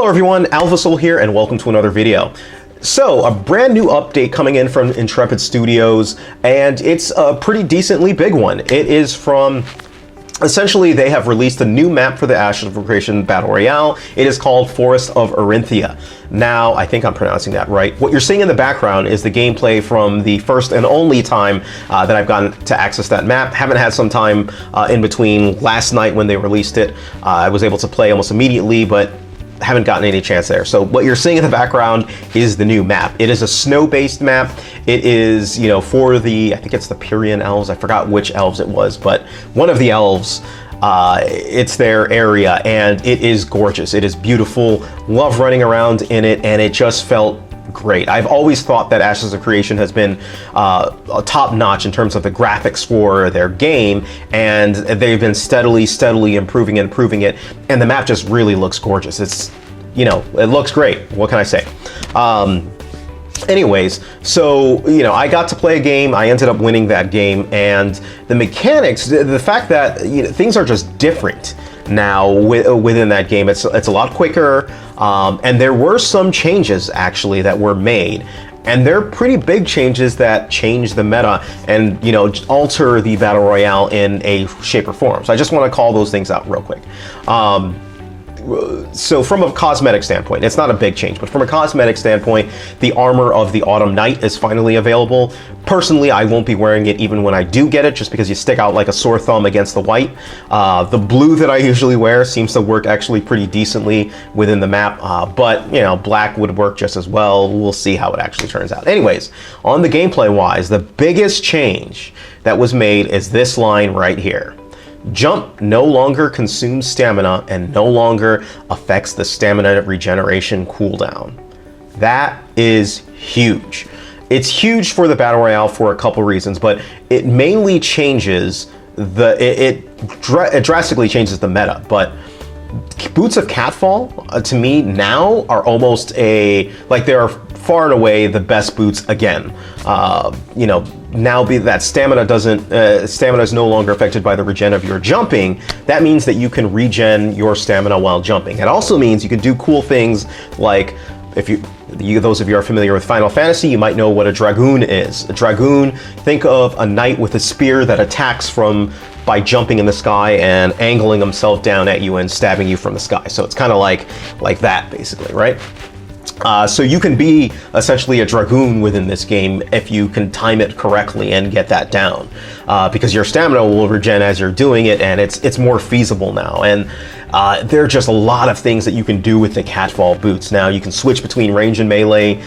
Hello everyone, Alvasoul here, and welcome to another video. So, a brand new update coming in from Intrepid Studios, and it's a pretty decently big one. It is from, essentially, they have released a new map for the Ashes of Recreation Battle Royale. It is called Forest of Erinthia. Now, I think I'm pronouncing that right. What you're seeing in the background is the gameplay from the first and only time that I've gotten to access that map. Haven't had some time in between last night when they released it. I was able to play almost immediately, but haven't gotten any chance there. So what you're seeing in the background is the new map. It is a snow-based map. It is, you know, for the, I think it's the Pyrean elves. I forgot which elves it was, but one of the elves, it's their area, and it is gorgeous. It is beautiful. Love running around in it, and it just felt great. I've always thought that Ashes of Creation has been top-notch in terms of the graphics for their game, and they've been steadily improving it, and the map just really looks gorgeous. It's, you know, it looks great. What can I say? Anyways, so, you know, I got to play a game. I ended up winning that game, and the mechanics, the fact that, you know, things are just different now within that game. It's a lot quicker, and there were some changes actually that were made, and they're pretty big changes that change the meta and, you know, alter the battle royale in a shape or form. So I just want to call those things out real quick. So from a cosmetic standpoint, it's not a big change, but from a cosmetic standpoint, the armor of the Autumn Knight is finally available. Personally, I won't be wearing it even when I do get it, just because you stick out like a sore thumb against the white. The blue that I usually wear seems to work actually pretty decently within the map, but, you know, black would work just as well. We'll see how it actually turns out. Anyways, on the gameplay wise, the biggest change that was made is this line right here. Jump no longer consumes stamina and no longer affects the stamina regeneration cooldown. That is huge. It's huge for the Battle Royale for a couple reasons, but it mainly changes it drastically changes the meta. But Boots of Catfall, to me now, are almost like they're far and away the best boots again. You know, now that stamina is no longer affected by the regen of your jumping. That means that you can regen your stamina while jumping. It also means you can do cool things like, if those of you are familiar with Final Fantasy, you might know what a Dragoon is. A Dragoon, think of a knight with a spear that attacks by jumping in the sky and angling himself down at you and stabbing you from the sky. So it's kind of like that, basically, right? So you can be essentially a Dragoon within this game if you can time it correctly and get that down, because your stamina will regen as you're doing it, and it's more feasible now. And there are just a lot of things that you can do with the Catfall boots now. You can switch between range and melee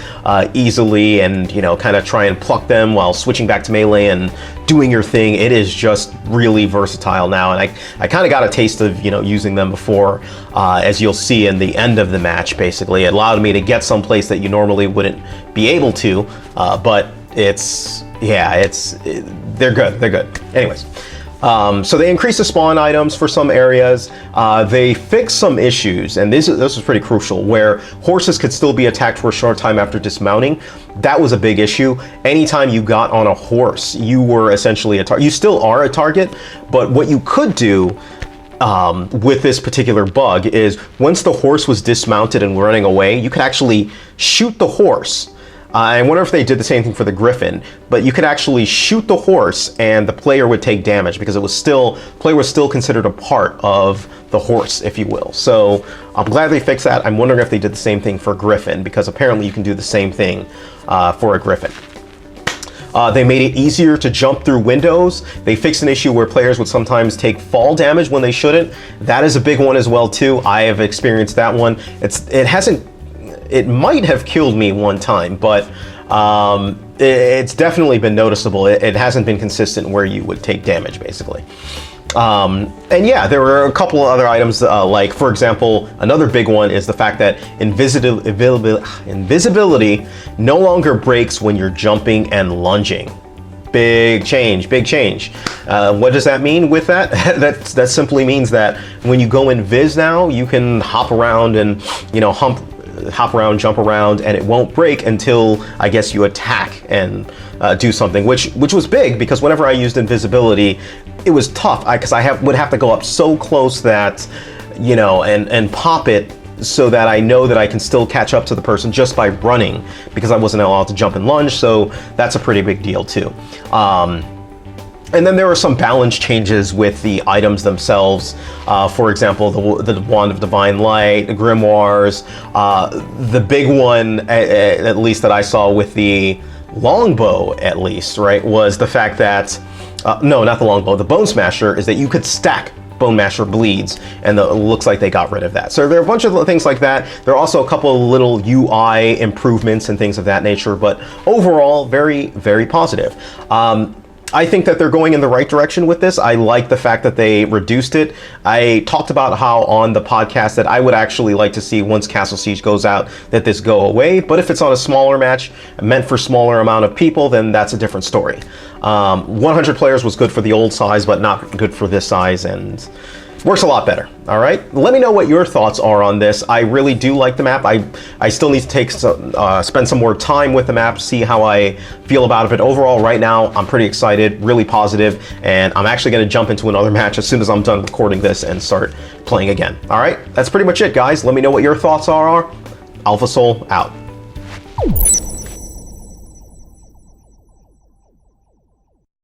easily, and, you know, kind of try and pluck them while switching back to melee and doing your thing. It is just really versatile now, and I kind of got a taste of, you know, using them before, as you'll see in the end of the match. Basically, it allowed me to get someplace that you normally wouldn't be able to, but they're good. Anyways. So they increased the spawn items for some areas. They fixed some issues, and this was pretty crucial, where horses could still be attacked for a short time after dismounting. That was a big issue. Anytime you got on a horse, you were essentially a target. You still are a target, but what you could do with this particular bug is, once the horse was dismounted and running away, you could actually shoot the horse. I wonder if they did the same thing for the Griffin, but you could actually shoot the horse and the player would take damage, because player was still considered a part of the horse, if you will. So I'm glad they fixed that. I'm wondering if they did the same thing for Griffin, because apparently you can do the same thing for a Griffin. They made it easier to jump through windows. They fixed an issue where players would sometimes take fall damage when they shouldn't. That is a big one as well too. I have experienced that one. It might have killed me one time, but it's definitely been noticeable. It hasn't been consistent where you would take damage, basically. And yeah, there were a couple of other items, like, for example, another big one is the fact that invisibility no longer breaks when you're jumping and lunging. Big change. What does that mean with that? That simply means that when you go invis now, you can hop around and, you know, hop around, jump around, and it won't break until, I guess, you attack and do something, which was big, because whenever I used invisibility, it was tough, because I would have to go up so close that, you know, and pop it so that I know that I can still catch up to the person just by running, because I wasn't allowed to jump and lunge, so that's a pretty big deal too. And then there are some balance changes with the items themselves. For example, the Wand of Divine Light, the Grimoires. The big one, at least that I saw with the longbow, at least, right, was the fact that, no, not the longbow, the Bone Smasher, is that you could stack Bone Masher bleeds, and it looks like they got rid of that. So there are a bunch of things like that. There are also a couple of little UI improvements and things of that nature, but overall, very, very positive. I think that they're going in the right direction with this. I like the fact that they reduced it. I talked about how on the podcast that I would actually like to see, once Castle Siege goes out, that this go away. But if it's on a smaller match, meant for smaller amount of people, then that's a different story. 100 players was good for the old size, but not good for this size, and works a lot better. All right, let me know what your thoughts are on this. I really do like the map. I still need to take spend some more time with the map, see how I feel about it. But overall, right now, I'm pretty excited, really positive, and I'm actually going to jump into another match as soon as I'm done recording this and start playing again. All right, that's pretty much it, guys. Let me know what your thoughts are. Alpha Soul out.